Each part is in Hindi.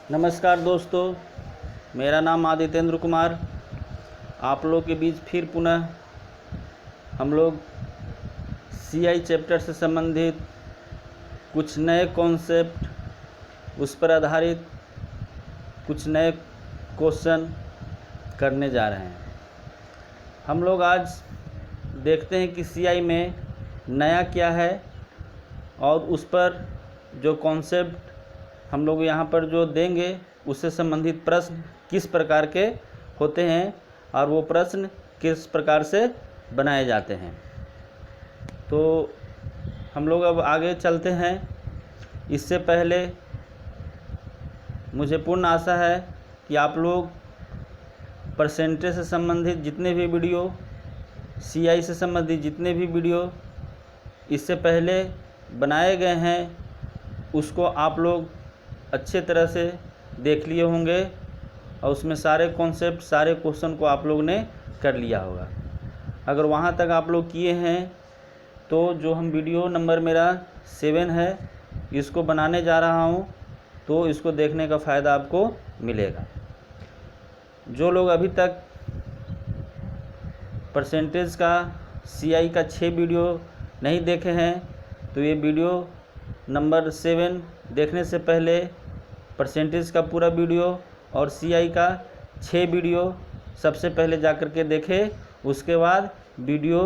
नमस्कार दोस्तों, मेरा नाम आदित्येंद्र कुमार। आप लोग के बीच फिर पुनः हम लोग सीआई चैप्टर से संबंधित कुछ नए कॉन्सेप्ट, उस पर आधारित कुछ नए क्वेश्चन करने जा रहे हैं। हम लोग आज देखते हैं कि सीआई में नया क्या है और उस पर जो कॉन्सेप्ट हम लोग यहाँ पर जो देंगे उससे संबंधित प्रश्न किस प्रकार के होते हैं और वो प्रश्न किस प्रकार से बनाए जाते हैं। तो हम लोग अब आगे चलते हैं। इससे पहले मुझे पूर्ण आशा है कि आप लोग परसेंटेज से संबंधित जितने भी वीडियो, सीआई से संबंधित जितने भी वीडियो इससे पहले बनाए गए हैं उसको आप लोग अच्छे तरह से देख लिए होंगे और उसमें सारे कॉन्सेप्ट, सारे क्वेश्चन को आप लोग ने कर लिया होगा। अगर वहाँ तक आप लोग किए हैं तो जो हम वीडियो नंबर मेरा 7 है इसको बनाने जा रहा हूँ, तो इसको देखने का फ़ायदा आपको मिलेगा। जो लोग अभी तक परसेंटेज का सीआई का 6 वीडियो नहीं देखे हैं तो ये वीडियो नंबर 7 देखने से पहले परसेंटेज का पूरा वीडियो और सीआई का 6 वीडियो सबसे पहले जाकर के देखें, उसके बाद वीडियो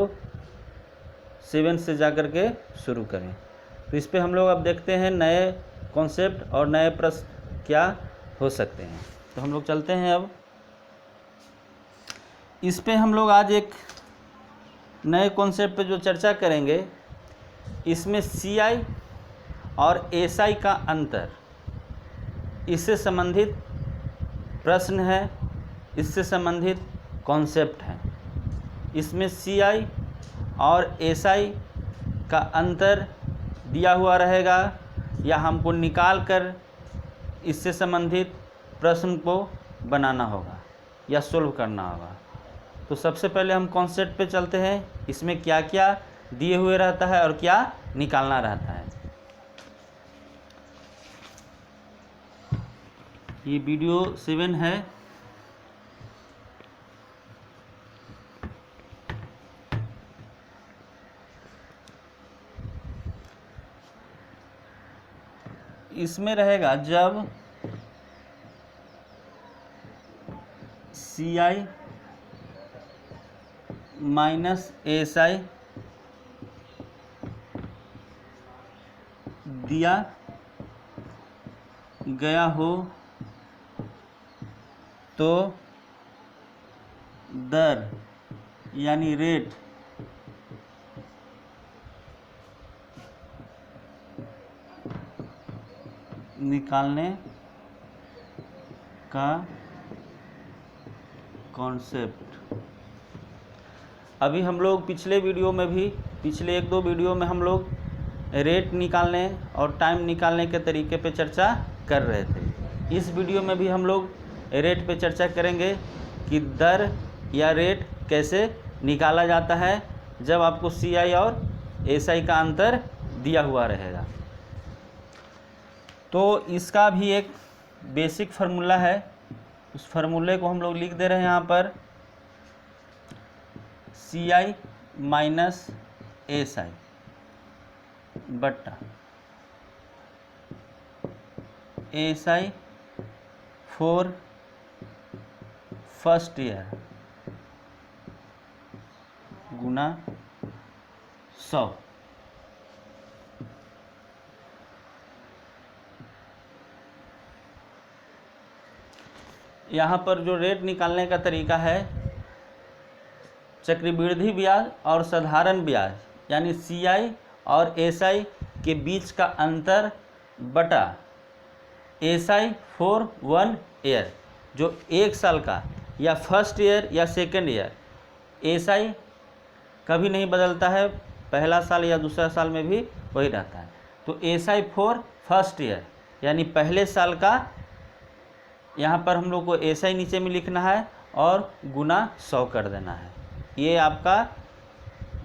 7 से जाकर के शुरू करें। तो इस पे हम लोग अब देखते हैं नए कॉन्सेप्ट और नए प्रश्न क्या हो सकते हैं। तो हम लोग चलते हैं। अब इस पे हम लोग आज एक नए कॉन्सेप्ट पे जो चर्चा करेंगे, इसमें सीआई और एसआई का अंतर, इससे संबंधित प्रश्न है, इससे संबंधित कॉन्सेप्ट है। इसमें सीआई और एसआई का अंतर दिया हुआ रहेगा या हमको निकाल कर इससे संबंधित प्रश्न को बनाना होगा या सोल्व करना होगा। तो सबसे पहले हम कॉन्सेप्ट पे चलते हैं। इसमें क्या क्या दिए हुए रहता है और क्या निकालना रहता है। ये वीडियो 7 है। इसमें रहेगा जब सीआई माइनस एसआई दिया गया हो तो दर यानी रेट निकालने का कॉन्सेप्ट। अभी हम लोग पिछले वीडियो में भी, पिछले 1-2 वीडियो में हम लोग रेट निकालने और टाइम निकालने के तरीके पे चर्चा कर रहे थे। इस वीडियो में भी हम लोग रेट पे चर्चा करेंगे कि दर या रेट कैसे निकाला जाता है जब आपको सीआई और एसआई का अंतर दिया हुआ रहेगा। तो इसका भी एक बेसिक फार्मूला है, उस फार्मूले को हम लोग लिख दे रहे हैं यहाँ पर। सीआई माइनस एसआई बट्टा एसआई फॉर फर्स्ट ईयर गुना 100। यहाँ पर जो रेट निकालने का तरीका है, चक्रवृद्धि ब्याज और साधारण ब्याज यानी सीआई और एसआई के बीच का अंतर बटा एसआई फॉर 1 ईयर, जो 1 साल का या फर्स्ट ईयर या सेकेंड ईयर। एसआई कभी नहीं बदलता है, पहला साल या दूसरा साल में भी वही रहता है। तो एसआई फॉर फर्स्ट ईयर यानी पहले साल का, यहाँ पर हम लोग को एसआई नीचे में लिखना है और गुना 100 कर देना है। ये आपका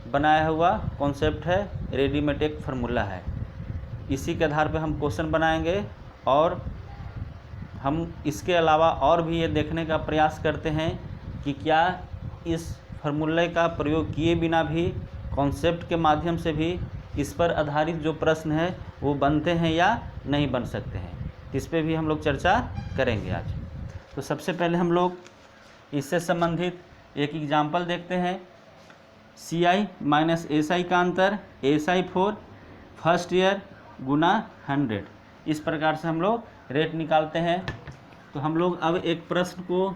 बनाया हुआ कॉन्सेप्ट है, रेडीमेड एक फार्मूला है। इसी के आधार पे हम क्वेश्चन बनाएंगे और हम इसके अलावा और भी ये देखने का प्रयास करते हैं कि क्या इस फार्मूले का प्रयोग किए बिना भी कॉन्सेप्ट के माध्यम से भी इस पर आधारित जो प्रश्न है वो बनते हैं या नहीं बन सकते हैं। इस पर भी हम लोग चर्चा करेंगे आज। तो सबसे पहले हम लोग इससे संबंधित एक एग्जाम्पल देखते हैं। CI माइनस SI का अंतर SI फॉर फर्स्ट ईयर गुना 100, इस प्रकार से हम लोग रेट निकालते हैं। तो हम लोग अब एक प्रश्न को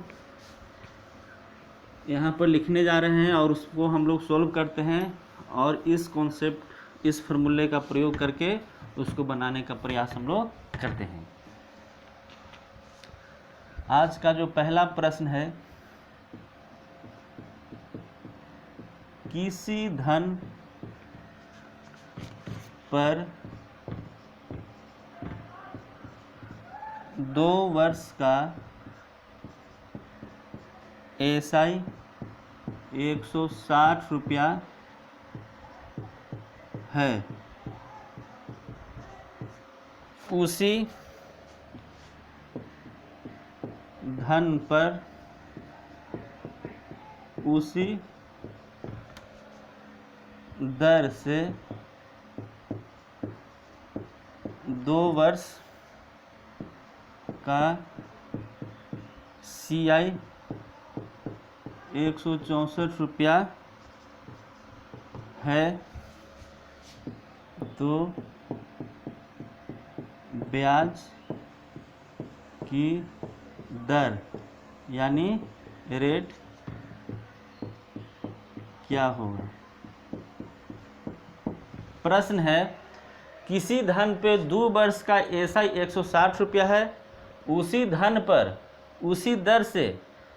यहाँ पर लिखने जा रहे हैं और उसको हम लोग सॉल्व करते हैं और इस कॉन्सेप्ट, इस फार्मूले का प्रयोग करके उसको बनाने का प्रयास हम लोग करते हैं। आज का जो पहला प्रश्न है, किसी धन पर 2 वर्ष का SI 160 रुपया है, उसी धन पर उसी दर से 2 वर्ष का CI 164 रुपया है, तो ब्याज की दर यानी रेट क्या होगा। प्रश्न है, किसी धन पे 2 वर्ष का SI 160 रुपया है, उसी धन पर उसी दर से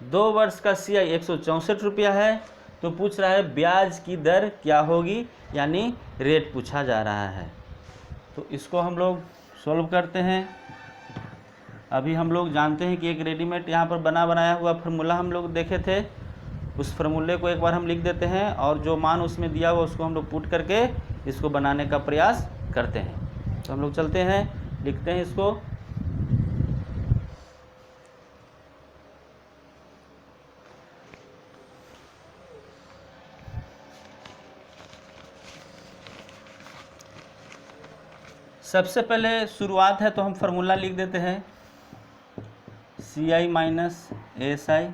2 वर्ष का CI 164 रुपया है, तो पूछ रहा है ब्याज की दर क्या होगी, यानी रेट पूछा जा रहा है। तो इसको हम लोग सॉल्व करते हैं। अभी हम लोग जानते हैं कि एक रेडीमेड यहाँ पर बनाया हुआ फार्मूला हम लोग देखे थे, उस फार्मूले को एक बार हम लिख देते हैं और जो मान उसमें दिया हुआ उसको हम लोग पुट करके इसको बनाने का प्रयास करते हैं। तो हम लोग चलते हैं, लिखते हैं इसको। सबसे पहले शुरुआत है तो हम फार्मूला लिख देते हैं, CI minus SI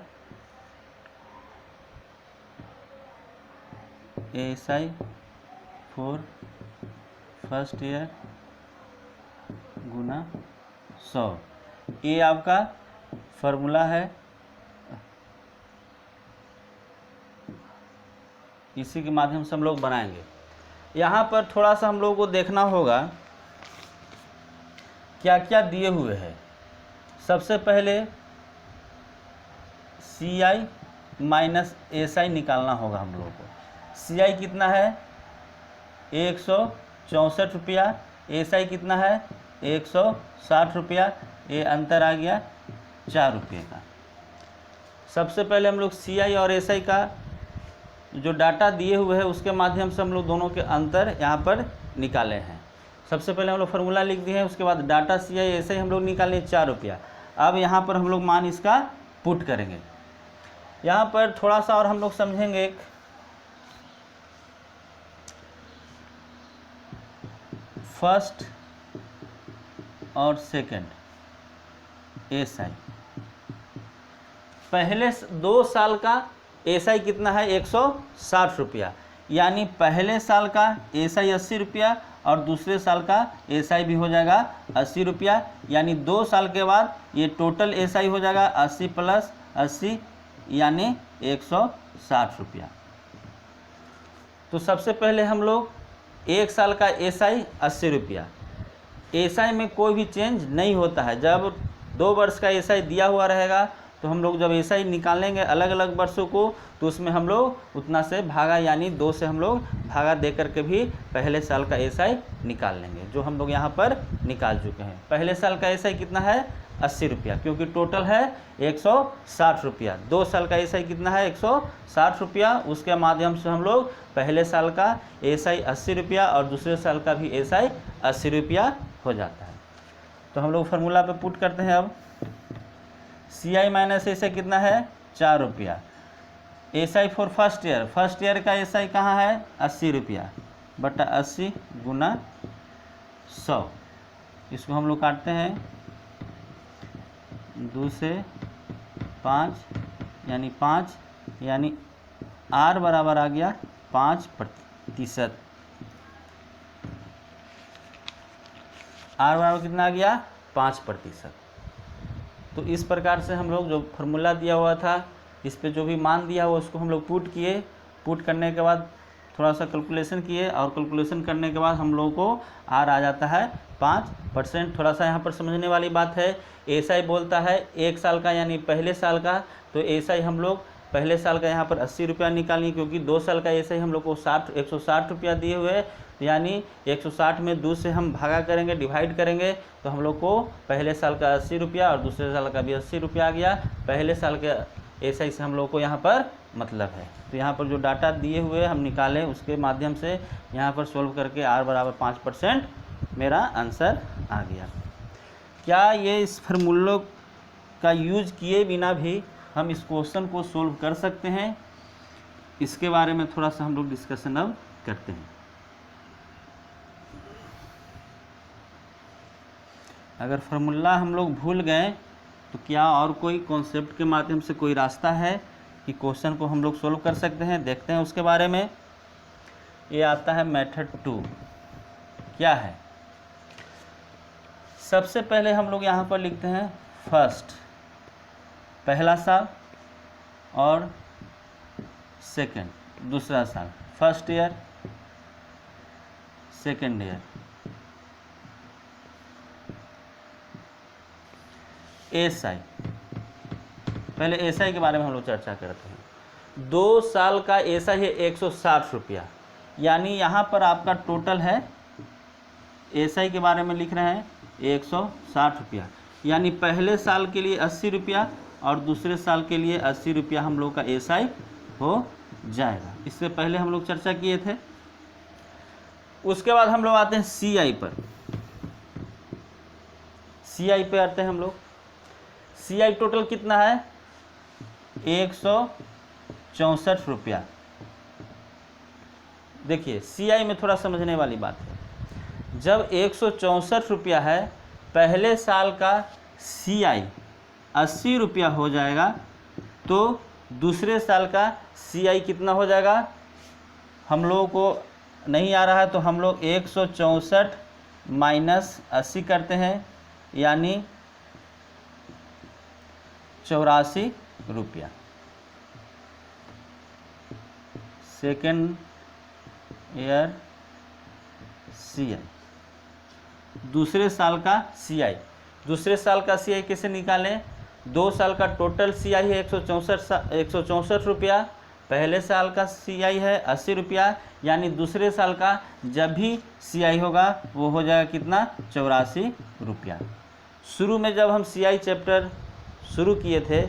for first year गुना 100, ये आपका फार्मूला है। इसी के माध्यम से हम लोग बनाएंगे। यहाँ पर थोड़ा सा हम लोगों को देखना होगा क्या क्या दिए हुए हैं। सबसे पहले CI माइनस SI निकालना होगा हम लोगों को। CI कितना है 164 रुपया, SI कितना है 160 रुपया, ये अंतर आ गया 4 रुपये का। सबसे पहले हम लोग CI और SI का जो डाटा दिए हुए हैं उसके माध्यम से हम लोग दोनों के अंतर यहाँ पर निकाले हैं। सबसे पहले हम लोग फार्मूला लिख दिए हैं, उसके बाद डाटा CI SI हम लोग निकाले 4 रुपया। अब यहाँ पर हम लोग मान इसका पुट करेंगे। यहाँ पर थोड़ा सा और हम लोग समझेंगे, फर्स्ट और सेकंड SI, पहले 2 साल का SI कितना है 160 रुपया, यानी पहले साल का SI 80 रुपया और दूसरे साल का SI भी हो जाएगा 80 रुपया, यानी 2 साल के बाद ये टोटल SI हो जाएगा 80 प्लस 80 यानी 160 रुपया। तो सबसे पहले हम लोग 1 साल का SI 80 रुपया, SI में कोई भी चेंज नहीं होता है। जब 2 वर्ष का SI दिया हुआ रहेगा तो हम लोग जब SI निकालेंगे अलग अलग वर्षों को, तो उसमें हम लोग उतना से भागा यानी 2 से हम लोग भागा दे करके भी पहले साल का SI निकाल लेंगे, जो हम लोग यहाँ पर निकाल चुके हैं। पहले साल का SI कितना है 80 रुपया, क्योंकि टोटल है 160 रुपया। 2 साल का SI कितना है 160 रुपया, उसके माध्यम से हम लोग पहले साल का SI 80 रुपया और दूसरे साल का भी SI 80 रुपया हो जाता है। तो हम लोग फार्मूला पे पुट करते हैं। अब CI माइनस एस आई कितना है 4 रुपया। SI फॉर फर्स्ट ईयर का SI कहाँ है 80 रुपया बटा 80 गुना 100। इसको हम लोग काटते हैं 2 से 5 यानी 5 यानी R बराबर आ गया 5%। R बराबर कितना आ गया 5%। तो इस प्रकार से हम लोग जो फार्मूला दिया हुआ था इस पे जो भी मान दिया हुआ उसको हम लोग पुट किए। पुट करने के बाद थोड़ा सा कैलकुलेशन किए और कैलकुलेशन करने के बाद हम लोगों को R आ जाता है 5%। थोड़ा सा यहाँ पर समझने वाली बात है, SI बोलता है 1 साल का यानी पहले साल का, तो SI हम लोग पहले साल का यहाँ पर 80 रुपया निकालेंगे क्योंकि 2 साल का SI हम लोग को 160 रुपया दिए हुए, यानी 160 में 2 से हम भागा करेंगे, डिवाइड करेंगे तो हम लोग को पहले साल का 80 रुपया और दूसरे साल का भी 80 रुपया आ गया। पहले साल के SI से हम लोग को यहाँ पर मतलब है। तो यहाँ पर जो डाटा दिए हुए हम निकालें उसके माध्यम से यहाँ पर सोल्व करके R बराबर 5% मेरा आंसर आ गया। क्या ये इस फार्मूलों का यूज किए बिना भी हम इस क्वेश्चन को सोल्व कर सकते हैं? इसके बारे में थोड़ा सा हम लोग डिस्कशन अब करते हैं। अगर फार्मूला हम लोग भूल गए तो क्या और कोई कॉन्सेप्ट के माध्यम से कोई रास्ता है कि क्वेश्चन को हम लोग सोल्व कर सकते हैं? देखते हैं उसके बारे में। ये आता है मेथड 2। क्या है? सबसे पहले हम लोग यहाँ पर लिखते हैं फर्स्ट, पहला साल, और सेकंड, दूसरा साल। First year, second year. SI, पहले SI के बारे में हम लोग चर्चा करते हैं। 2 साल का SI है 160 रुपया, यानी यहाँ पर आपका टोटल है, SI के बारे में लिख रहे हैं 160 रुपया, यानी पहले साल के लिए 80 रुपया और दूसरे साल के लिए 80 रुपया हम लोग का SI हो जाएगा। इससे पहले हम लोग चर्चा किए थे। उसके बाद हम लोग आते हैं CI पर। CI पे आते हैं हम लोग। CI टोटल कितना है 164 रुपया। देखिए CI में थोड़ा समझने वाली बात है। जब 164 रुपया है, पहले साल का CI 80 रुपया हो जाएगा, तो दूसरे साल का CI कितना हो जाएगा? हम लोगों को नहीं आ रहा है तो हम लोग 164 माइनस 80 करते हैं, यानी 84 रुपया। सेकेंड ईयर CI, दूसरे साल का CI। दूसरे साल का CI कैसे निकालें? 2 साल का टोटल CI है 164 रुपया, पहले साल का CI है 80 रुपया, यानी दूसरे साल का जब भी CI होगा वो हो जाएगा कितना 84 रुपया। शुरू में जब हम CI चैप्टर शुरू किए थे,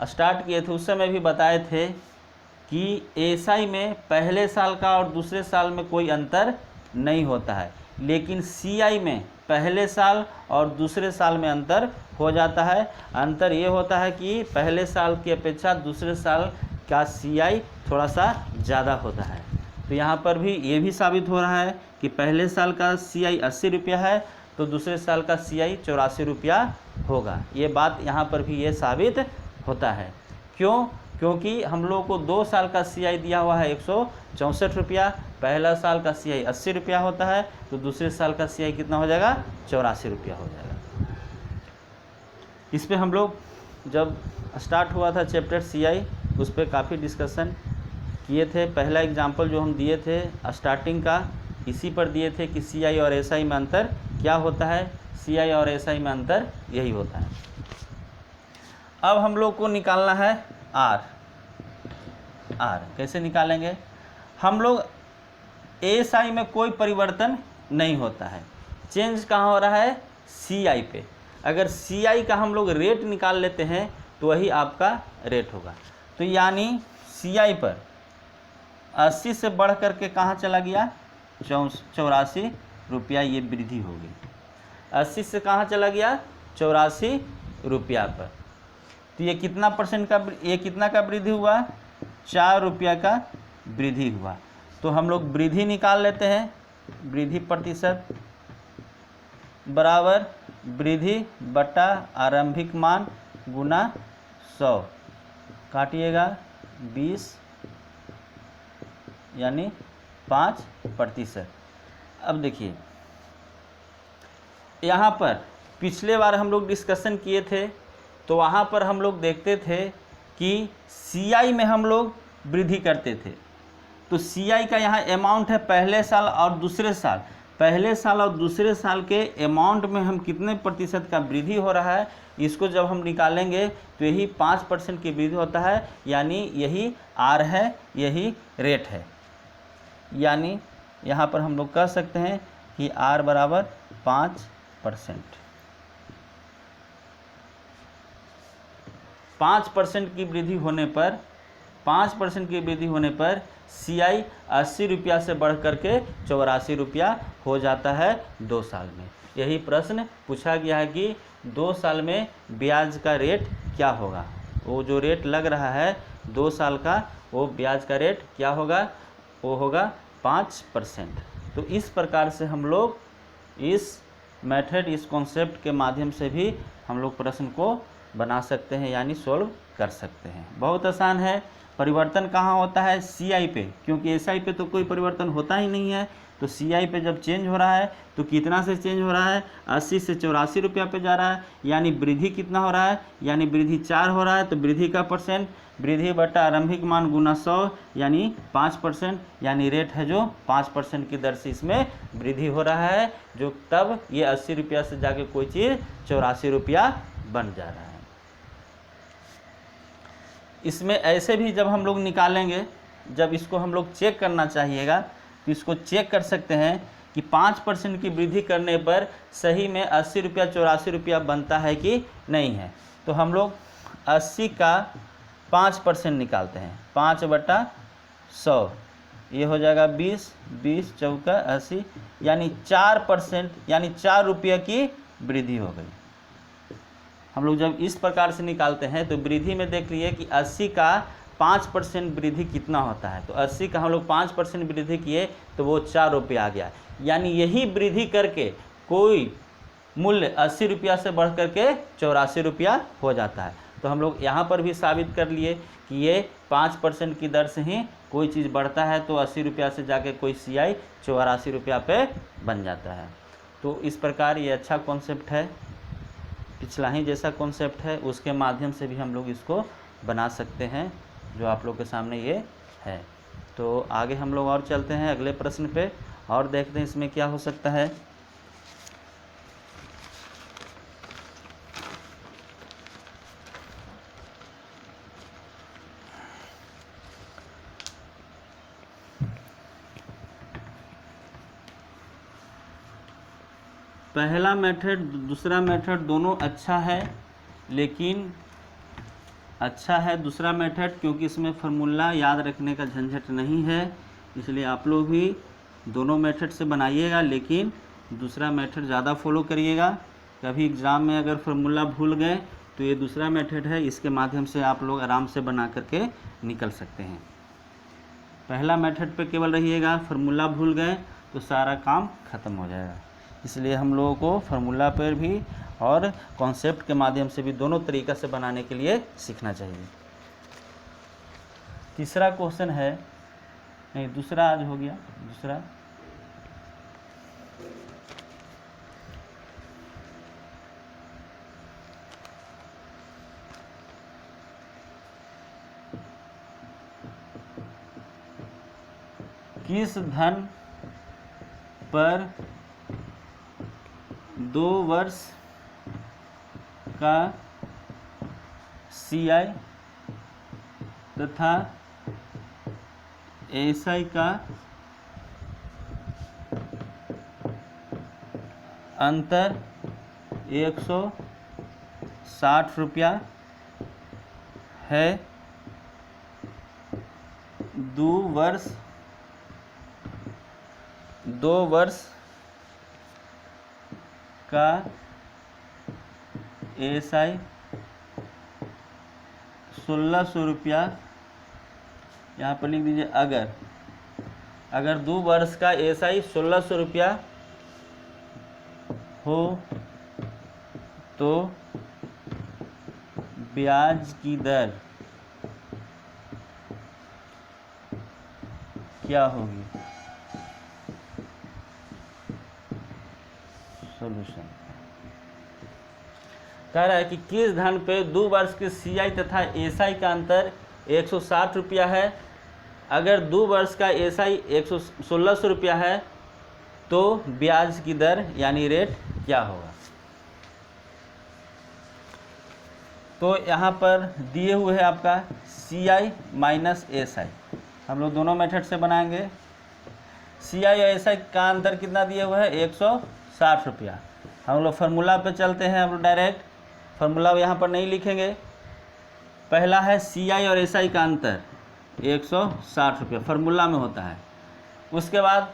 स्टार्ट किए थे, उस समय भी बताए थे कि SI में पहले साल का और दूसरे साल में कोई अंतर नहीं होता है, लेकिन CI में पहले साल और दूसरे साल में अंतर हो जाता है। अंतर ये होता है कि पहले साल की अपेक्षा दूसरे साल का CI थोड़ा सा ज़्यादा होता है। तो यहाँ पर भी ये भी साबित हो रहा है कि पहले साल का CI 80 रुपया है तो दूसरे साल का CI 84 रुपया होगा। ये बात यहाँ पर भी ये साबित होता है। क्यों? क्योंकि हम लोग को 2 साल का CI दिया हुआ है 164 रुपया, पहला साल का CI 80 रुपया होता है, तो दूसरे साल का CI कितना हो जाएगा 84 रुपया हो जाएगा। इस पे हम लोग जब स्टार्ट हुआ था चैप्टर CI, उस पर काफ़ी डिस्कशन किए थे। पहला एग्जाम्पल जो हम दिए थे स्टार्टिंग का, इसी पर दिए थे कि CI और SI में अंतर क्या होता है। CI और SI में अंतर यही होता है। अब हम लोग को निकालना है R। कैसे निकालेंगे? हम लोग SI में कोई परिवर्तन नहीं होता है, चेंज कहाँ हो रहा है CI पे। अगर CI का हम लोग रेट निकाल लेते हैं तो वही आपका रेट होगा। तो यानी CI पर 80 से बढ़ करके कहाँ चला गया 84 रुपया, ये वृद्धि हो गई। 80 से कहाँ चला गया 84 रुपया पर। तो ये कितना परसेंट का, ये कितना का वृद्धि हुआ, 4 रुपया का वृद्धि हुआ। तो हम लोग वृद्धि निकाल लेते हैं, वृद्धि प्रतिशत बराबर वृद्धि बटा आरंभिक मान गुना 100, काटिएगा 20 यानी 5%। अब देखिए यहाँ पर पिछले बार हम लोग डिस्कशन किए थे, तो वहाँ पर हम लोग देखते थे कि CI में हम लोग वृद्धि करते थे। तो CI का यहाँ अमाउंट है पहले साल और दूसरे साल, पहले साल और दूसरे साल के अमाउंट में हम कितने प्रतिशत का वृद्धि हो रहा है, इसको जब हम निकालेंगे तो यही 5% की वृद्धि होता है, यानी यही R है, यही रेट है। यानी यहाँ पर हम लोग कह सकते हैं कि R बराबर 5%। 5% की वृद्धि होने पर, 5% की वृद्धि होने पर CI 80 रुपया से बढ़ करके 84 रुपया हो जाता है 2 साल में। यही प्रश्न पूछा गया है कि 2 साल में ब्याज का रेट क्या होगा। वो जो रेट लग रहा है 2 साल का, वो ब्याज का रेट क्या होगा, वो होगा 5%। तो इस प्रकार से हम लोग इस मेथड, इस कॉन्सेप्ट के माध्यम से भी हम लोग प्रश्न को बना सकते हैं, यानी सोल्व कर सकते हैं। बहुत आसान है। परिवर्तन कहाँ होता है, CI पे, क्योंकि SI पे तो कोई परिवर्तन होता ही नहीं है। तो CI पे जब चेंज हो रहा है तो कितना से चेंज हो रहा है, 80 से 84 रुपया पे जा रहा है, यानी वृद्धि कितना हो रहा है, यानी वृद्धि 4 हो रहा है। तो वृद्धि का परसेंट, वृद्धि बटा आरंभिक मान गुना 100 यानी 5%, यानी रेट है जो 5% की दर से इसमें वृद्धि हो रहा है, जो तब ये 80 रुपया से जाके कोई चीज़ 84 रुपया बन जा रहा है। इसमें ऐसे भी जब हम लोग निकालेंगे, जब इसको हम लोग चेक करना चाहिएगा, तो इसको चेक कर सकते हैं कि 5% की वृद्धि करने पर सही में 80 रुपया 84 रुपया बनता है कि नहीं है। तो हम लोग 80 का 5% निकालते हैं, 5/100, ये हो जाएगा 20, 20 चौका 80, यानी 4%, यानी 4 रुपये की वृद्धि हो गई। हम लोग जब इस प्रकार से निकालते हैं तो वृद्धि में देख लिए कि 80 का 5% वृद्धि कितना होता है। तो 80 का हम लोग 5% वृद्धि किए तो वो 4 रुपये आ गया, यानी यही वृद्धि करके कोई मूल्य 80 रुपया से बढ़ करके 84 रुपया हो जाता है। तो हम लोग यहाँ पर भी साबित कर लिए कि ये 5% की दर से ही कोई चीज़ बढ़ता है, तो 80 रुपया से जाके कोई CI 84 रुपया पे बन जाता है। तो इस प्रकार ये अच्छा कॉन्सेप्ट है, पिछला ही जैसा कॉन्सेप्ट है, उसके माध्यम से भी हम लोग इसको बना सकते हैं, जो आप लोग के सामने ये है। तो आगे हम लोग और चलते हैं अगले प्रश्न पे और देखते हैं इसमें क्या हो सकता है। पहला मेथड, दूसरा मेथड दोनों अच्छा है, लेकिन अच्छा है दूसरा मेथड क्योंकि इसमें फार्मूला याद रखने का झंझट नहीं है, इसलिए आप लोग भी दोनों मेथड से बनाइएगा, लेकिन दूसरा मेथड ज़्यादा फॉलो करिएगा। कभी एग्ज़ाम में अगर फार्मूला भूल गए तो ये दूसरा मेथड है, इसके माध्यम से आप लोग आराम से बना करके निकल सकते हैं। पहला मेथड पे केवल रहिएगा, फार्मूला भूल गए तो सारा काम ख़त्म हो जाएगा। इसलिए हम लोगों को फार्मूला पर भी और कॉन्सेप्ट के माध्यम से भी दोनों तरीक़ा से बनाने के लिए सीखना चाहिए। तीसरा क्वेश्चन है, नहीं दूसरा आज हो गया, दूसरा किस धन पर 2 वर्ष का CI तथा SI का अंतर 160 रुपया है। 2 वर्ष का SI 1600 रुपया, यहाँ पर लिख दीजिए अगर 2 वर्ष का एसआई 1600 रुपया हो तो ब्याज की दर क्या होगी। सॉल्यूशन कह रहा है कि किस धन पे 2 वर्ष के सीआई तथा एसआई का अंतर 160 रुपया है। अगर 2 वर्ष का एसआई 1600 रुपया है तो ब्याज की दर यानी रेट क्या होगा। तो यहाँ पर दिए हुए है आपका सीआई माइनस एसआई, हम लोग दोनों मेथड से बनाएंगे। सीआई और एसआई का अंतर कितना दिया हुआ है 160 रुपया। हम लोग फार्मूला पे चलते हैं, हम लोग डायरेक्ट फार्मूला यहाँ पर नहीं लिखेंगे। पहला है सीआई और एसआई का अंतर 160 रुपया, फार्मूला में होता है। उसके बाद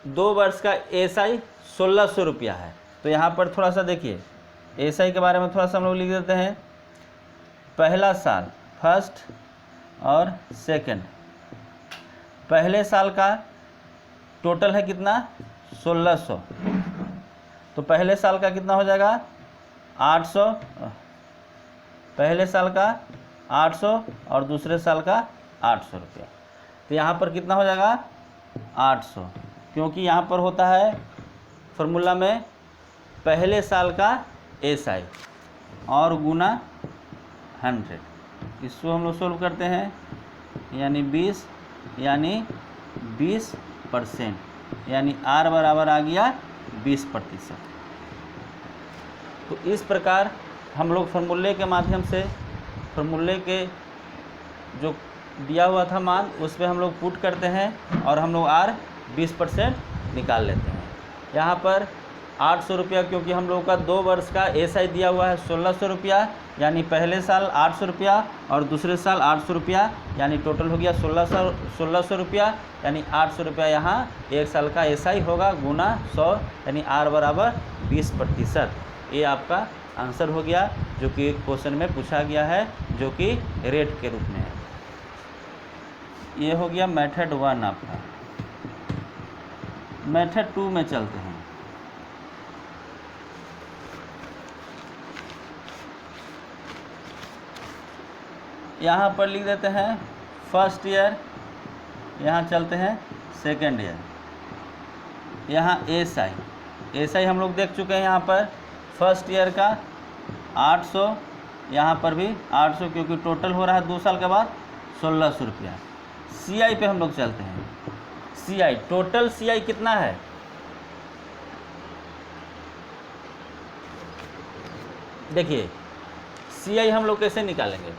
2 वर्ष का एसआई 1600 रुपया है। तो यहाँ पर थोड़ा सा देखिए एसआई के बारे में थोड़ा सा हम लोग लिख देते हैं। पहला साल फर्स्ट और सेकंड, पहले साल का टोटल है कितना 1600, तो पहले साल का कितना हो जाएगा 800, पहले साल का 800 और दूसरे साल का 800 रुपया। तो यहाँ पर कितना हो जाएगा 800, क्योंकि यहाँ पर होता है फार्मूला में पहले साल का एसआई और गुना 100। इसको हम लोग सोल्व करते हैं, यानी 20 यानी 20%, यानी आर बराबर आ गया 20%। तो इस प्रकार हम लोग फार्मूले के माध्यम से फार्मूले के जो दिया हुआ था मान उस पर हम लोग पुट करते हैं और हम लोग आर 20% निकाल लेते हैं। यहाँ पर 800 रुपया, क्योंकि हम लोग का 2 वर्ष का एसआई दिया हुआ है 1600 रुपया, यानी पहले साल 800 रुपया और दूसरे साल 800 रुपया, यानी टोटल हो गया 1600 रुपया, यानी 800 रुपया यहाँ 1 साल का एसआई होगा गुना 100, यानी आर बराबर 20%। ये आपका आंसर हो गया जो कि क्वेश्चन में पूछा गया है, जो कि रेट के रूप में है। ये हो गया मेथड 1 आपका। मेथड 2 में चलते हैं। यहाँ पर लिख देते हैं फर्स्ट ईयर, यहाँ चलते हैं सेकेंड ईयर। यहाँ एसआई हम लोग देख चुके हैं। यहाँ पर फर्स्ट ईयर का 800, यहाँ पर भी 800, क्योंकि टोटल हो रहा है 2 साल के बाद 1600 रुपया। सीआई पे हम लोग चलते हैं। सीआई टोटल सीआई कितना है, देखिए सीआई हम लोग कैसे निकालेंगे।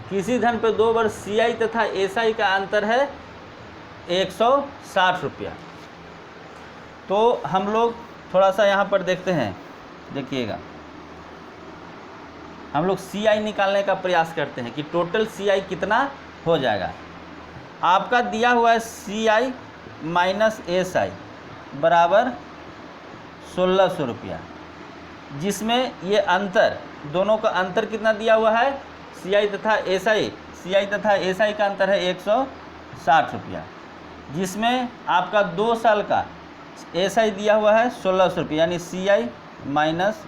किसी धन पे 2 वर्ष सीआई तथा एसआई का अंतर है 160 रुपया। तो हम लोग थोड़ा सा यहाँ पर देखते हैं, देखिएगा हम लोग सीआई निकालने का प्रयास करते हैं कि टोटल सीआई कितना हो जाएगा। आपका दिया हुआ है सीआई माइनस एसआई बराबर 1600 रुपया, जिसमें ये अंतर, दोनों का अंतर कितना दिया हुआ है सीआई तथा एसआई का अंतर है 160 रुपया, जिसमें आपका 2 साल का एसआई दिया हुआ है 1600 रुपया, यानी सीआई माइनस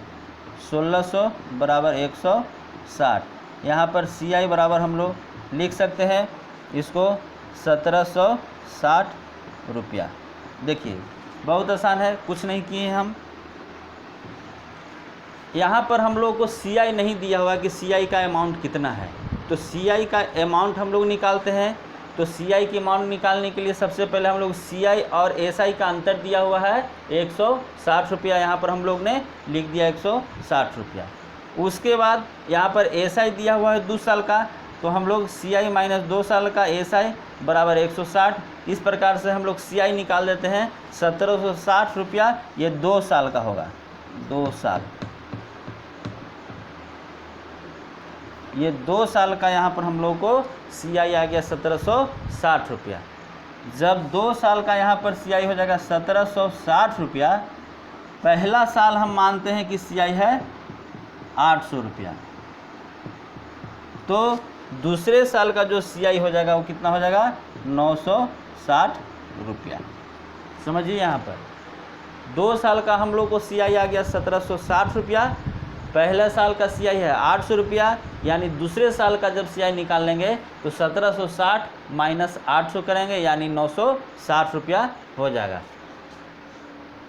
1600 बराबर 160। यहाँ पर सीआई बराबर हम लोग लिख सकते हैं इसको 1760 रुपया। देखिए बहुत आसान है, कुछ नहीं किए हम। यहाँ पर हम लोग को सीआई नहीं दिया हुआ कि सीआई का अमाउंट कितना है, तो सीआई का अमाउंट हम लोग निकालते हैं। तो सीआई की अमाउंट निकालने के लिए सबसे पहले हम लोग सीआई और एसआई का अंतर दिया हुआ है 160 रुपया, यहाँ पर हम लोग ने लिख दिया 160 रुपया। उसके बाद यहाँ पर एसआई दिया हुआ है 2 साल का, तो हम लोग सीआई माइनस 2 साल का एसआई बराबर 160। इस प्रकार से हम लोग सीआई निकाल देते हैं 1760 रुपया। ये 2 साल का होगा, 2 साल, ये 2 साल का यहाँ पर हम लोग को सीआई आ गया 1760 रुपया। जब 2 साल का यहाँ पर सीआई हो जाएगा 1760 रुपया, पहला साल हम मानते हैं कि सीआई है 800 रुपया, तो दूसरे साल का जो CI हो जाएगा वो कितना हो जाएगा 960 रुपया। समझिए यहाँ पर 2 साल का हम लोग को CI आ गया 1760 रुपया, पहले साल का CI है 800 रुपया, यानी दूसरे साल का जब CI निकाल लेंगे तो 1760 माइनस 800 करेंगे यानी 960 रुपया हो जाएगा,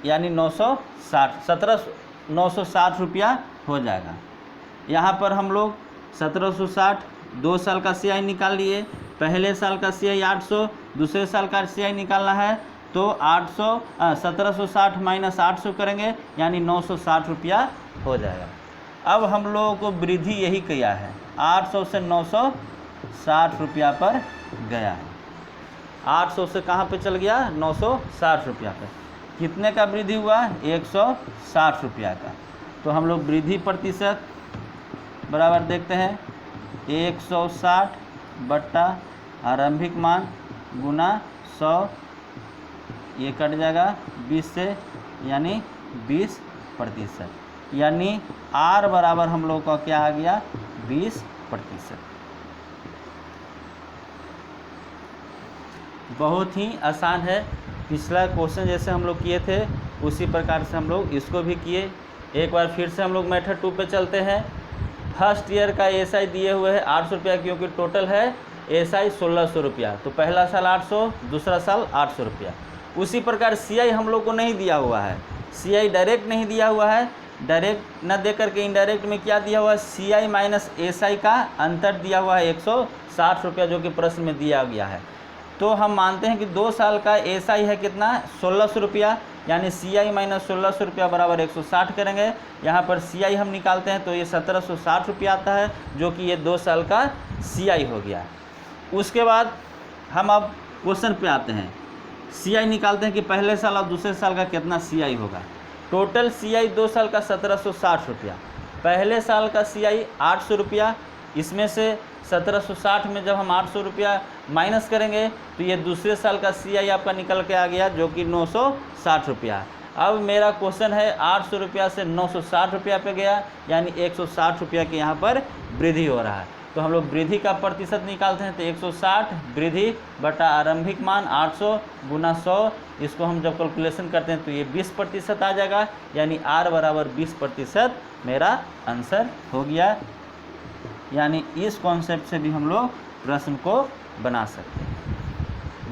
यानी 960 रुपया हो जाएगा। यहाँ पर हम लोग 1760 2 साल का CI निकाल लिए, पहले साल का CI 800, दूसरे साल का CI निकालना है तो 1760 माइनस 800 करेंगे यानी 960 रुपया हो जाएगा। अब हम लोगों को वृद्धि यही किया है, 800 से 960 रुपया पर गया है। 800 से कहाँ पे चल गया 960 रुपया पर। कितने का वृद्धि हुआ 160 रुपया का। तो हम लोग वृद्धि प्रतिशत बराबर देखते हैं 160 बट्टा आरंभिक मान गुना 100, ये कट जाएगा 20 से यानी 20%, यानी R बराबर हम लोग का क्या आ गया 20%। बहुत ही आसान है, पिछला क्वेश्चन जैसे हम लोग किए थे उसी प्रकार से हम लोग इसको भी किए। एक बार फिर से हम लोग मेथड 2 पे चलते हैं। फर्स्ट ईयर का SI दिए हुए है 800 रुपया, क्योंकि टोटल है SI 1600 रुपया, तो पहला साल 800, दूसरा साल 800 रुपया। उसी प्रकार CI हम लोग को नहीं दिया हुआ है, CI डायरेक्ट नहीं दिया हुआ है, डायरेक्ट न दे करके इनडायरेक्ट में क्या दिया हुआ है CI माइनस SI का अंतर दिया हुआ है 160 रुपया, जो कि प्रश्न में दिया गया है। तो हम मानते हैं कि 2 साल का SI है कितना 1600 रुपया, यानी CI माइनस 1600 रुपया बराबर 160 करेंगे। यहाँ पर CI हम निकालते हैं तो ये 1760 रुपया आता है, जो कि ये 2 साल का CI हो गया। उसके बाद हम अब क्वेश्चन पे आते हैं, CI निकालते हैं कि पहले साल और दूसरे साल का कितना CI होगा। टोटल CI 2 साल का 1760 रुपया, पहले साल का CI 800 रुपया, इसमें से 1760 में जब हम 800 रुपया माइनस करेंगे तो ये दूसरे साल का CI आपका निकल के आ गया, जो कि 960 रुपया। अब मेरा क्वेश्चन है 800 रुपया से 960 रुपया पे गया, यानी 160 रुपया के यहाँ पर वृद्धि हो रहा है। तो हम लोग वृद्धि का प्रतिशत निकालते हैं तो 160 वृद्धि बटा आरंभिक मान 800 गुना 100, इसको हम जब कैलकुलेशन करते हैं तो ये 20% आ जाएगा, यानी R बराबर 20% मेरा आंसर हो गया। यानी इस कॉन्सेप्ट से भी हम लोग प्रश्न को बना सकते हैं।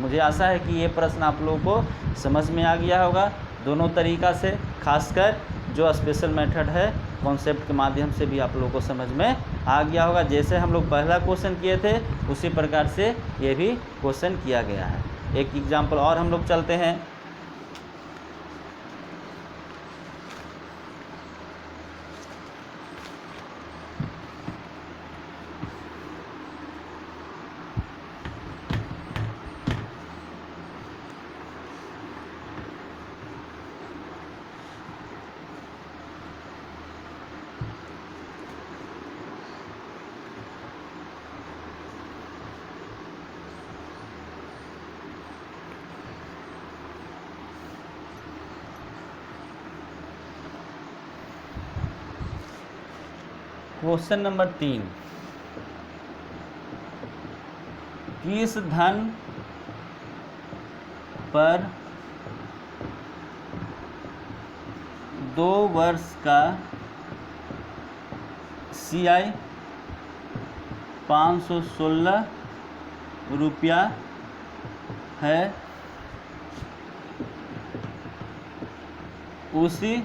मुझे आशा है कि ये प्रश्न आप लोगों को समझ में आ गया होगा दोनों तरीक़ा से, खासकर जो स्पेशल मेथड है कॉन्सेप्ट के माध्यम से भी आप लोगों को समझ में आ गया होगा। जैसे हम लोग पहला क्वेश्चन किए थे उसी प्रकार से ये भी क्वेश्चन किया गया है। एक एग्जाम्पल और हम लोग चलते हैं। क्वेश्चन नंबर 3, किस धन पर 2 वर्ष का CI 516 रुपया है, उसी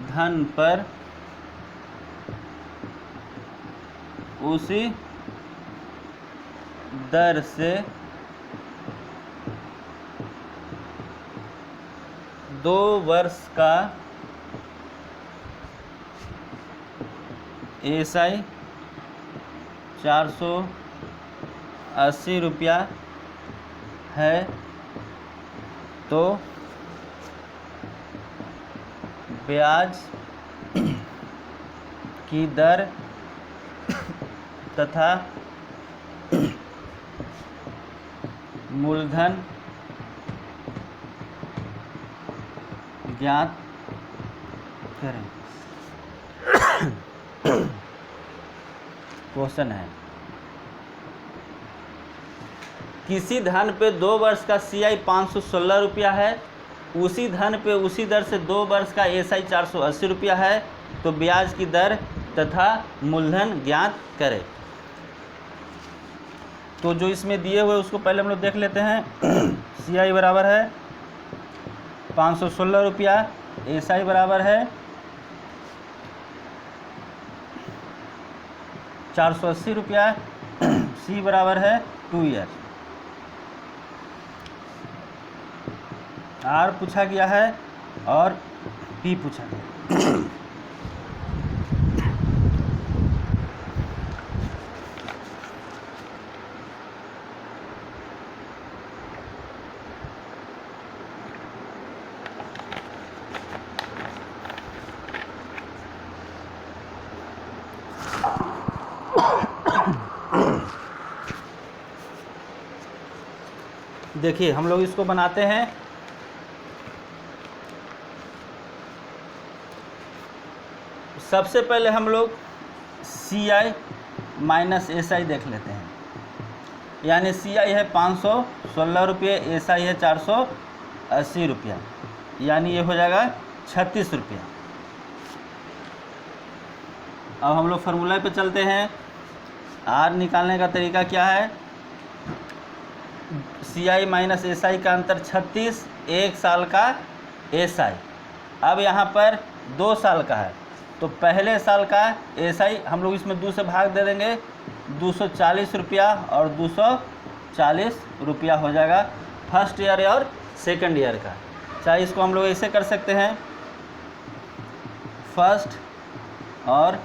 धन पर उसी दर से 2 वर्ष का SI 480 रुपया है, तो ब्याज की दर तथा मूलधन ज्ञात करें। क्वेश्चन है, किसी धन पे 2 वर्ष का CI 516 रुपया है, उसी धन पे उसी दर से 2 वर्ष का SI 480 रुपया है, तो ब्याज की दर तथा मूलधन ज्ञात करें। तो जो इसमें दिए हुए उसको पहले हम लोग देख लेते हैं। CI बराबर है 516 रुपया, SI बराबर है 480 रुपया, C बराबर है 2 ईयर। R पूछा गया है और P पूछा गया। देखिए हम लोग इसको बनाते हैं। सबसे पहले हम लोग CI माइनस SI देख लेते हैं। यानी CI है 516 रुपये, SI है 480 रुपया, यानी ये हो जाएगा 36 रुपया। अब हम लोग फार्मूला पे चलते हैं। R निकालने का तरीका क्या है? CI माइनस SI का अंतर 36, 1 साल का SI। अब यहाँ पर 2 साल का है, तो पहले साल का SI हम लोग इसमें 2 से भाग दे देंगे, 240 रुपया और 240 रुपया हो जाएगा फर्स्ट ईयर और सेकंड ईयर का। चाहे इसको हम लोग ऐसे कर सकते हैं, फर्स्ट और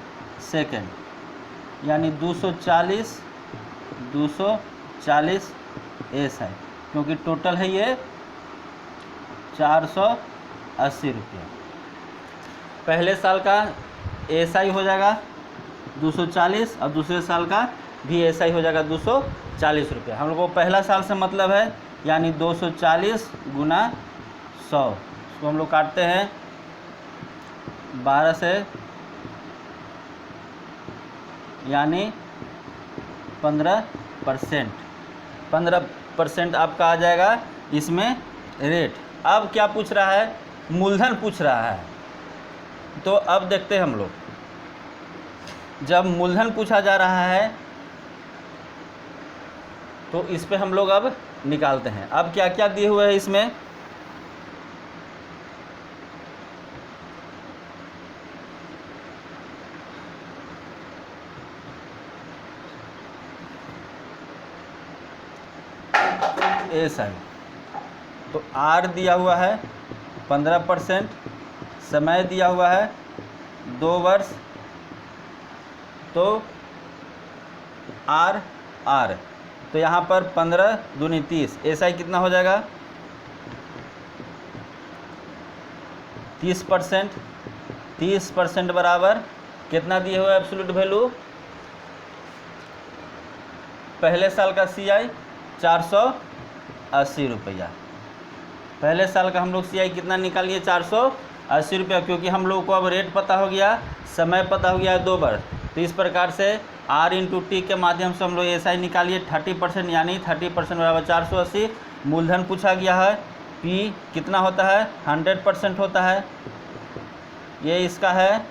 सेकंड, यानी 240 SI, क्योंकि टोटल है ये 480 रुपया। पहले साल का SI हो जाएगा 240 और दूसरे साल का भी SI हो जाएगा 240 रुपया। हम लोग को पहला साल से मतलब है, यानी 240 गुना 100, इसको हम लोग काटते हैं 12 से, यानी 15%। 15% आपका आ जाएगा इसमें रेट। अब क्या पूछ रहा है? मूलधन पूछ रहा है। तो अब देखते हैं हम लोग, जब मूलधन पूछा जा रहा है तो इस पे हम लोग अब निकालते हैं। अब क्या क्या दिए हुए हैं इसमें? SI तो R दिया हुआ है 15%, समय दिया हुआ है 2 वर्ष, तो R तो यहाँ पर 15 दूनी 30, SI कितना हो जाएगा? 30%। 30% बराबर कितना दिए हुआ है एब्सोल्यूट वैल्यू? पहले साल का CI 480 रुपया। पहले साल का हम लोग CI कितना निकालिए? 480 रुपया, क्योंकि हम लोग को अब रेट पता हो गया, समय पता हो गया है 2 वर्ष। तो इस प्रकार से R इंटू T के माध्यम से हम लोग SI निकालिए 30%, यानी 30% बराबर 480। मूलधन पूछा गया है, P कितना होता है? 100% होता है। ये इसका है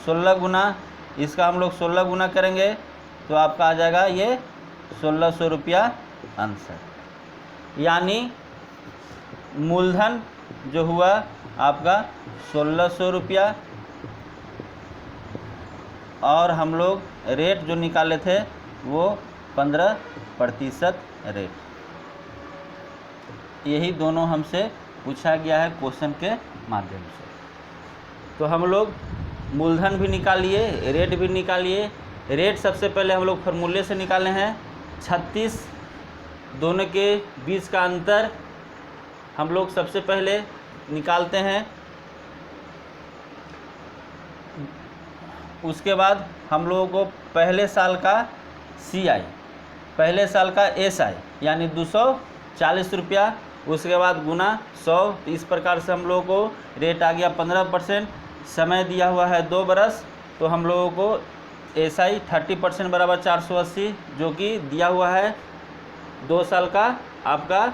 16 गुना, इसका हम लोग 16 गुना करेंगे तो आपका आ जाएगा ये 1600 रुपया आंसर। यानी मूलधन जो हुआ आपका 1600 रुपया, और हम लोग रेट जो निकाले थे वो 15% रेट। यही दोनों हमसे पूछा गया है क्वेश्चन के माध्यम से। तो हम लोग मूलधन भी निकालिए, रेट भी निकालिए। रेट सबसे पहले हम लोग फार्मूले से निकाले हैं। 36 दोनों के बीच का अंतर हम लोग सबसे पहले निकालते हैं। उसके बाद हम लोगों को पहले साल का CI, पहले साल का SI यानी 240 रुपया, उसके बाद गुना 100। तो इस प्रकार से हम लोगों को रेट आ गया 15%। समय दिया हुआ है 2 बरस, तो हम लोगों को SI 30% बराबर 480, जो कि दिया हुआ है 2 साल का आपका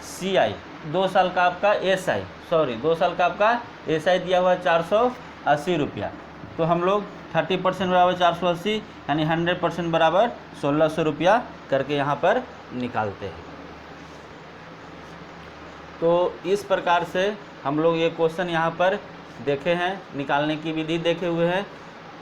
CI, 2 साल का आपका SI, 2 साल का आपका SI दिया हुआ है 480 रुपया। तो हम लोग 30% बराबर 480 यानी 100% बराबर 1600 रुपया करके यहाँ पर निकालते हैं। तो इस प्रकार से हम लोग ये क्वेश्चन यहाँ पर देखे हैं, निकालने की विधि देखे हुए हैं।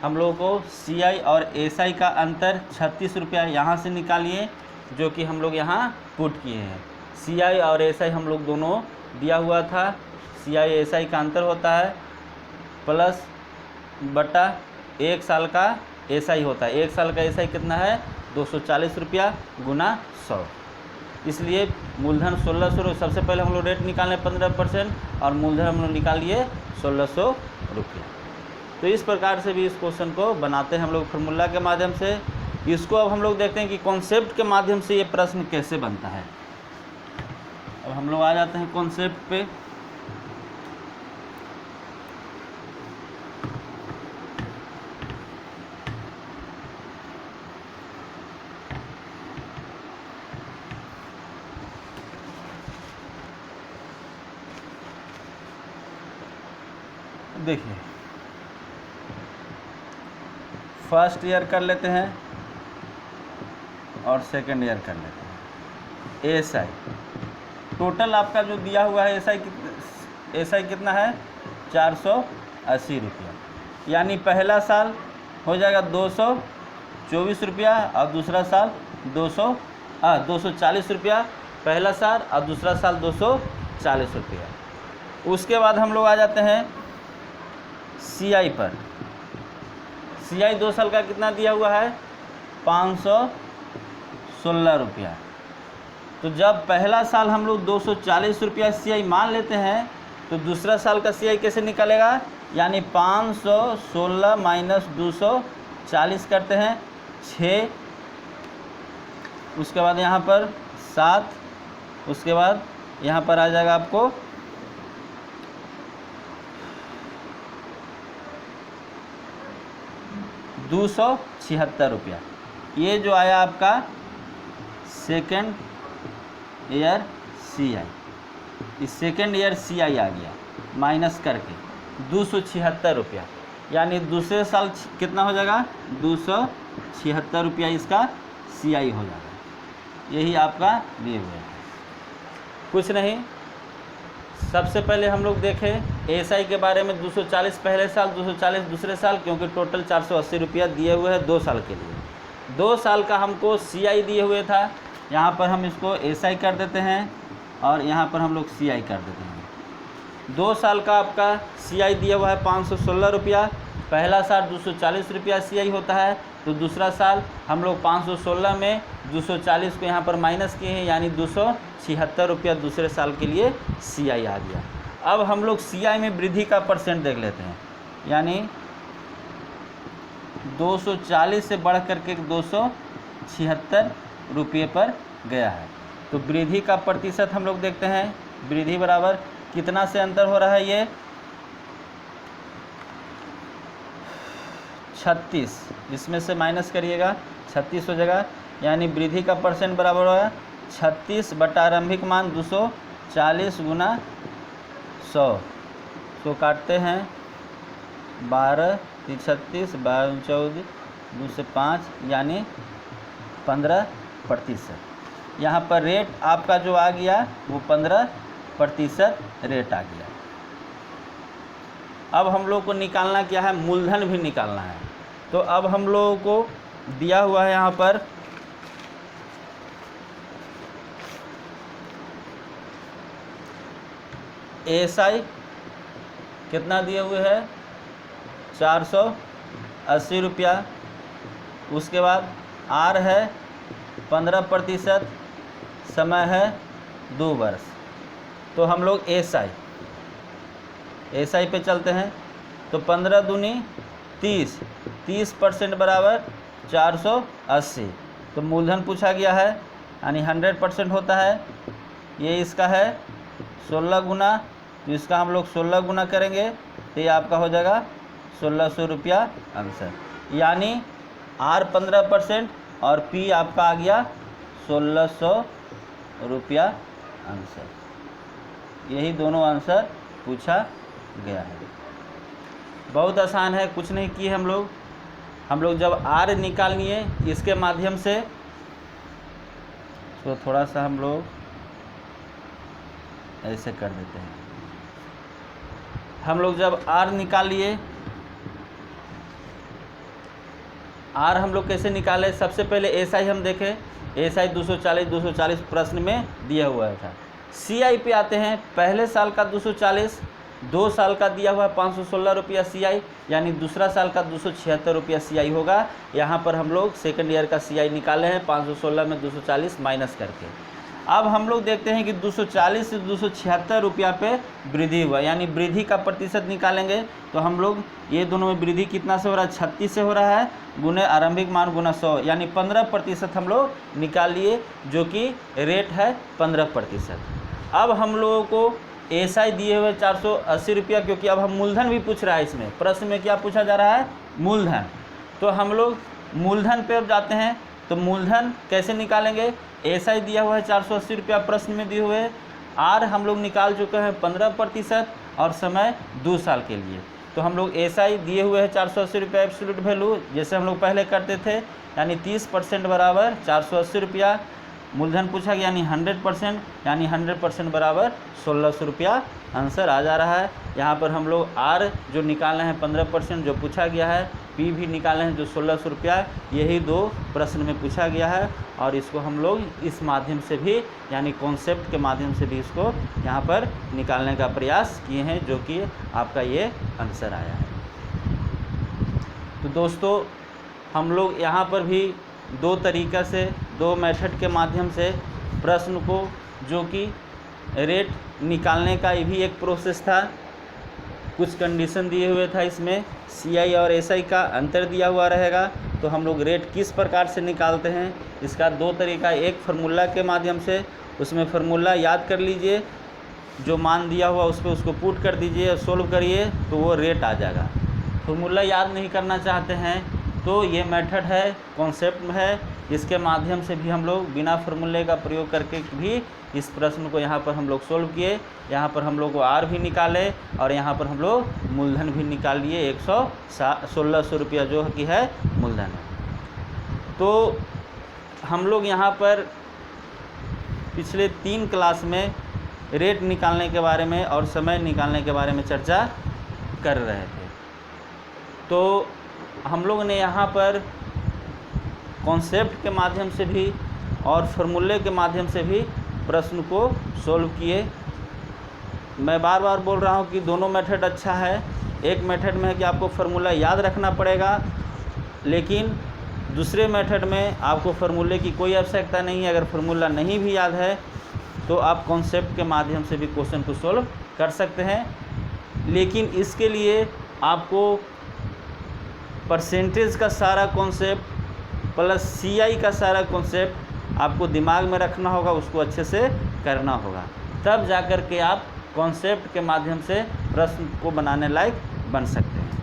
हम लोगों को CI और SI का अंतर 36 रुपया यहाँ से निकालिए, जो कि हम लोग यहाँ पुट किए हैं। CI और SI हम लोग दोनों दिया हुआ था। CI SI का अंतर होता है प्लस बटा 1 साल का SI होता है। 1 साल का SI कितना है 240 रुपया गुना 100। इसलिए मूलधन 1600, सबसे पहले हम लोग रेट निकालें 15% और मूलधन हम लोग निकाल लिए 1600 रुपया। तो इस प्रकार से भी इस क्वेश्चन को बनाते हैं हम लोग फार्मूला के माध्यम से। इसको अब हम लोग देखते हैं कि कॉन्सेप्ट के माध्यम से ये प्रश्न कैसे बनता है। अब हम लोग आ जाते हैं कॉन्सेप्ट पे। देखिए, फर्स्ट ईयर कर लेते हैं और सेकंड ईयर कर लेते हैं। SI टोटल आपका जो दिया हुआ है SI कितना है 480 रुपया, यानी पहला साल हो जाएगा 224 रुपया और दूसरा साल 240 रुपया पहला साल और दूसरा साल 240 रुपया। उसके बाद हम लोग आ जाते हैं CI पर। CI 2 साल का कितना दिया हुआ है 516 रुपया। तो जब पहला साल हम लोग 240 रुपया CI मान लेते हैं, तो दूसरा साल का CI कैसे निकलेगा, यानी 516 माइनस 240 करते हैं 6, उसके बाद यहाँ पर 7, उसके बाद यहाँ पर आ जाएगा आपको 276 रुपया। ये जो आया आपका सेकेंड ईयर CI, इस सेकेंड ईयर CI आ गया माइनस करके 276 रुपया, यानी दूसरे साल कितना हो जाएगा 276 रुपया इसका CI हो जाएगा। यही आपका दिए हुए है, कुछ नहीं। सबसे पहले हम लोग देखें SI के बारे में। 240 पहले साल, 240 दूसरे साल, क्योंकि टोटल 480 रुपया दिए हुए हैं 2 साल के लिए। 2 साल का हमको CI दिए हुए था, यहाँ पर हम इसको SI कर देते हैं और यहाँ पर हम लोग CI कर देते हैं। 2 साल का आपका CI दिया हुआ है 516 रुपया, पहला साल 240 रुपया CI होता है, तो दूसरा साल हम लोग 516 में 240 को यहाँ पर माइनस किए हैं, यानी 276 रुपया दूसरे साल के लिए CI आ गया। अब हम लोग CI में वृद्धि का परसेंट देख लेते हैं, यानी 240 से बढ़ करके 276 रुपये पर गया है। तो वृद्धि का प्रतिशत हम लोग देखते हैं, वृद्धि बराबर कितना से अंतर हो रहा है, ये 36, इसमें से माइनस करिएगा 36 हो जाएगा, यानी वृद्धि का परसेंट बराबर होगा 36 बटा आरंभिक मान 240 गुना 100। तो काटते हैं 12 36 12 14 2 से 5, यानी 15%। यहाँ पर रेट आपका जो आ गया वो 15% रेट आ गया। अब हम लोग को निकालना क्या है, मूलधन भी निकालना है। तो अब हम लोगों को दिया हुआ है यहाँ पर SI कितना दिए हुए है 480 रुपया, उसके बाद R है 15%, समय है 2 वर्ष। तो हम लोग SI पे चलते हैं, तो 15 दूनी 30, 30% बराबर 480। तो मूलधन पूछा गया है, यानी 100% होता है। ये इसका है 16 गुना, तो इसका हम लोग 16 गुना करेंगे, तो ये आपका हो जाएगा 1600 रुपया आंसर। यानी R 15% और P आपका आ गया 1600 रुपया आंसर। यही दोनों आंसर पूछा गया है। बहुत आसान है, कुछ नहीं किए हम लोग जब R निकाल लिए इसके माध्यम से, तो थोड़ा सा हम लोग ऐसे कर देते हैं। हम लोग जब R निकाल लिए, R हम लोग कैसे निकाले, सबसे पहले SI हम देखें, SI 240 प्रश्न में दिया हुआ था। CI पे आते हैं, पहले साल का 240, 2 साल का दिया हुआ है 516 रुपया CI, यानी दूसरा साल का 276 रुपया CI होगा। यहाँ पर हम लोग सेकेंड ईयर का CI निकाले हैं 516 में 240 माइनस करके। अब हम लोग देखते हैं कि 240 से 276 रुपया पे वृद्धि हुआ, यानी वृद्धि का प्रतिशत निकालेंगे तो हम लोग ये दोनों में वृद्धि कितना से हो रहा है, 36 से हो रहा है, गुने आरंभिक मान गुना 100, यानी 15% हम लोग निकाल लिए, जो कि रेट है 15%। अब हम लोगों को SI दिए हुए 480 रुपया, क्योंकि अब हम मूलधन भी पूछ रहा है। इसमें प्रश्न में क्या पूछा जा रहा है, मूलधन। तो हम लोग मूलधन पे अब जाते हैं, तो मूलधन कैसे निकालेंगे, SI दिया हुआ है 480 रुपया प्रश्न में दिए हुए, R हम लोग निकाल चुके हैं 15% और समय 2 साल के लिए। तो हम लोग SI दिए हुए हैं 480 रुपया एब्सोल्यूट वैल्यू, जैसे हम लोग पहले करते थे, यानी 30% बराबर 480 रुपया, मूलधन पूछा गया यानी 100%, यानी 100% बराबर 1600 रुपया आंसर आ जा रहा है। यहाँ पर हम लोग R जो निकाले हैं 15% जो पूछा गया है, P भी निकाले हैं जो 1600 रुपया, यही 2 प्रश्न में पूछा गया है। और इसको हम लोग इस माध्यम से भी, यानी कॉन्सेप्ट के माध्यम से भी इसको यहाँ पर निकालने का प्रयास किए हैं, जो कि आपका ये आंसर आया है। तो दोस्तों हम लोग यहाँ पर भी 2 तरीक़ा से, 2 मेथड के माध्यम से प्रश्न को, जो कि रेट निकालने का भी एक प्रोसेस था, कुछ कंडीशन दिए हुए था, इसमें CI और SI का अंतर दिया हुआ रहेगा। तो हम लोग रेट किस प्रकार से निकालते हैं, इसका 2 तरीका, एक फार्मूला के माध्यम से, उसमें फार्मूला याद कर लीजिए, जो मान दिया हुआ उस पर उसको पुट कर दीजिए, सोल्व करिए तो वो रेट आ जाएगा। फार्मूला याद नहीं करना चाहते हैं तो ये मेथड है, कॉन्सेप्ट है, इसके माध्यम से भी हम लोग बिना फार्मूले का प्रयोग करके भी इस प्रश्न को यहाँ पर हम लोग सोल्व किए। यहाँ पर हम लोग को R भी निकाले और यहाँ पर हम लोग मूलधन भी निकाल लिए, 1600 रुपया जो कि है मूलधन है। तो हम लोग यहाँ पर पिछले 3 क्लास में रेट निकालने के बारे में और समय निकालने के बारे में चर्चा कर रहे थे। तो हम लोग ने यहाँ पर कॉन्सेप्ट के माध्यम से भी और फार्मूले के माध्यम से भी प्रश्न को सोल्व किए। मैं बार बार बोल रहा हूँ कि दोनों मेथड अच्छा है। एक मेथड में है कि आपको फार्मूला याद रखना पड़ेगा, लेकिन दूसरे मेथड में आपको फार्मूले की कोई आवश्यकता नहीं है। अगर फार्मूला नहीं भी याद है तो आप कॉन्सेप्ट के माध्यम से भी क्वेश्चन को सोल्व कर सकते हैं, लेकिन इसके लिए आपको परसेंटेज का सारा कॉन्सेप्ट प्लस CI का सारा कॉन्सेप्ट आपको दिमाग में रखना होगा, उसको अच्छे से करना होगा, तब जाकर के आप कॉन्सेप्ट के माध्यम से प्रश्न को बनाने लायक बन सकते हैं।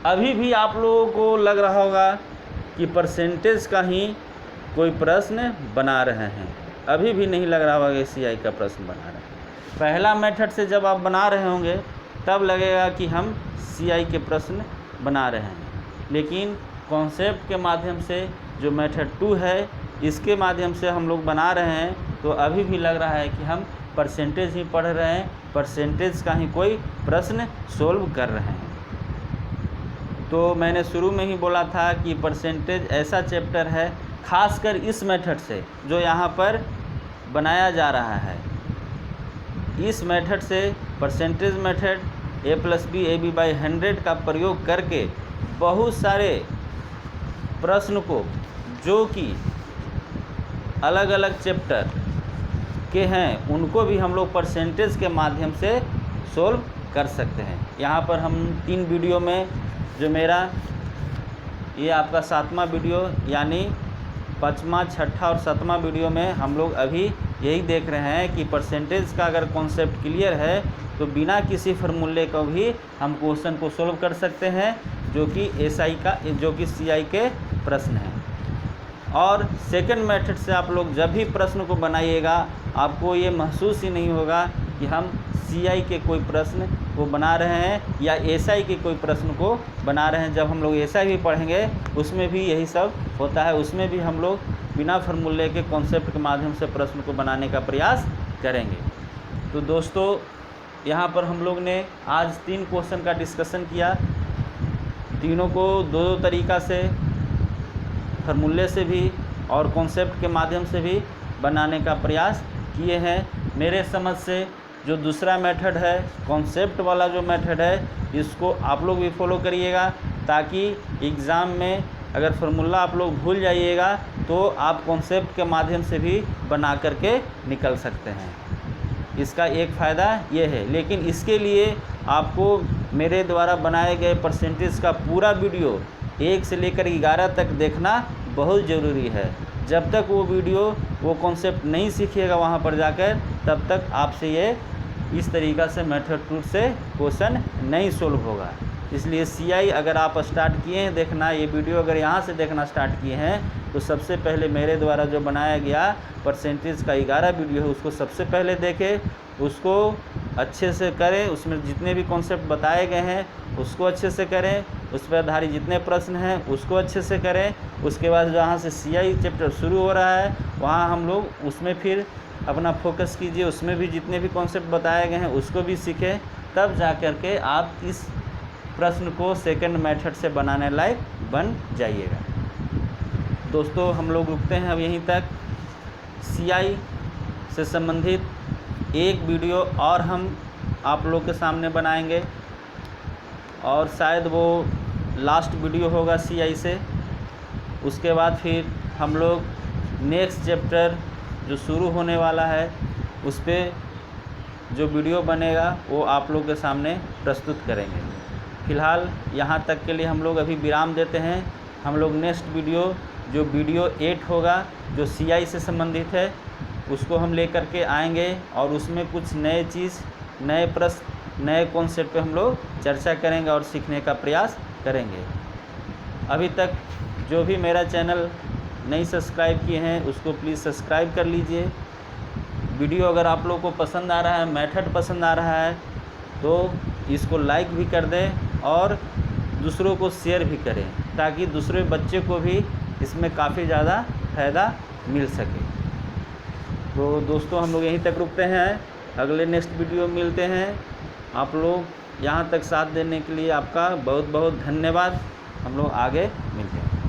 अभी भी आप लोगों को लग रहा होगा कि परसेंटेज का ही कोई प्रश्न बना रहे हैं, अभी भी नहीं लग रहा होगा कि CI का प्रश्न बना रहे हैं। पहला मेथड से जब आप बना रहे होंगे तब लगेगा कि हम CI के प्रश्न बना रहे हैं, लेकिन कॉन्सेप्ट के माध्यम से जो मेथड 2 है इसके माध्यम से हम लोग बना रहे हैं, तो अभी भी लग रहा है कि हम परसेंटेज ही पढ़ रहे हैं, परसेंटेज का ही कोई प्रश्न सोल्व कर रहे हैं। तो मैंने शुरू में ही बोला था कि परसेंटेज ऐसा चैप्टर है, खासकर इस मेथड से जो यहाँ पर बनाया जा रहा है, इस मेथड से परसेंटेज मेथड A+B AB/100 का प्रयोग करके बहुत सारे प्रश्न को, जो कि अलग अलग चैप्टर के हैं, उनको भी हम लोग परसेंटेज के माध्यम से सोल्व कर सकते हैं। यहाँ पर हम 3 वीडियो में, जो मेरा ये आपका 7वां वीडियो, यानी 5वां, 6ठा और 7वां वीडियो में हम लोग अभी यही देख रहे हैं कि परसेंटेज का अगर कॉन्सेप्ट क्लियर है तो बिना किसी फार्मूले को भी हम क्वेश्चन को सोल्व कर सकते हैं। जो कि CI के प्रश्न हैं। और सेकंड मेथड से आप लोग जब भी प्रश्न को बनाइएगा आपको ये महसूस ही नहीं होगा कि हम CI के कोई प्रश्न को बना रहे हैं या SI के कोई प्रश्न को बना रहे हैं। जब हम लोग SI भी पढ़ेंगे उसमें भी यही सब होता है, उसमें भी हम लोग बिना फार्मूले के कॉन्सेप्ट के माध्यम से प्रश्न को बनाने का प्रयास करेंगे। तो दोस्तों यहाँ पर हम लोग ने आज 3 क्वेश्चन का डिस्कशन किया। तीनों को दो तरीक़ा से, फार्मूले से भी और कॉन्सेप्ट के माध्यम से भी बनाने का प्रयास किए हैं। मेरे समझ से जो दूसरा मेथड है, कॉन्सेप्ट वाला जो मेथड है, इसको आप लोग भी फॉलो करिएगा, ताकि एग्ज़ाम में अगर फार्मूला आप लोग भूल जाइएगा तो आप कॉन्सेप्ट के माध्यम से भी बना करके निकल सकते हैं। इसका एक फ़ायदा ये है। लेकिन इसके लिए आपको मेरे द्वारा बनाए गए परसेंटेज का पूरा वीडियो 1 से लेकर 11 तक देखना बहुत ज़रूरी है। जब तक वो वीडियो, वो कॉन्सेप्ट नहीं सीखिएगा वहाँ पर जाकर, तब तक आपसे ये इस तरीक़ा से मेथड 2 से क्वेश्चन नहीं सोल्व होगा। इसलिए CI अगर आप स्टार्ट किए हैं देखना, ये वीडियो अगर यहाँ से देखना स्टार्ट किए हैं, तो सबसे पहले मेरे द्वारा जो बनाया गया परसेंटेज का 11 वीडियो है उसको सबसे पहले देखें, उसको अच्छे से करें, उसमें जितने भी कॉन्सेप्ट बताए गए हैं उसको अच्छे से करें, उस पर आधारित जितने प्रश्न हैं उसको अच्छे से करें। उसके बाद जहाँ से CI चैप्टर शुरू हो रहा है वहाँ हम लोग उसमें फिर अपना फोकस कीजिए, उसमें भी जितने भी कॉन्सेप्ट बताए गए हैं उसको भी सीखें, तब जा कर के आप इस प्रश्न को सेकंड मेथड से बनाने लायक बन जाइएगा। दोस्तों हम लोग रुकते हैं अब यहीं तक। CI से संबंधित एक वीडियो और हम आप लोग के सामने बनाएंगे, और शायद वो लास्ट वीडियो होगा CI से। उसके बाद फिर हम लोग नेक्स्ट चैप्टर जो शुरू होने वाला है उस पर जो वीडियो बनेगा वो आप लोग के सामने प्रस्तुत करेंगे। फ़िलहाल यहाँ तक के लिए हम लोग अभी विराम देते हैं। हम लोग नेक्स्ट वीडियो जो वीडियो 8 होगा जो CI से संबंधित है उसको हम लेकर के आएंगे, और उसमें कुछ नए चीज़, नए प्रश्न, नए कॉन्सेप्ट पे हम लोग चर्चा करेंगे और सीखने का प्रयास करेंगे। अभी तक जो भी मेरा चैनल नहीं सब्सक्राइब किए हैं उसको प्लीज़ सब्सक्राइब कर लीजिए। वीडियो अगर आप लोग को पसंद आ रहा है, मेथड पसंद आ रहा है, तो इसको लाइक भी कर दें और दूसरों को शेयर भी करें, ताकि दूसरे बच्चे को भी इसमें काफ़ी ज़्यादा फ़ायदा मिल सके। तो दोस्तों हम लोग यहीं तक रुकते हैं, अगले नेक्स्ट वीडियो मिलते हैं। आप लोग यहाँ तक साथ देने के लिए आपका बहुत बहुत धन्यवाद। हम लोग आगे मिलते हैं।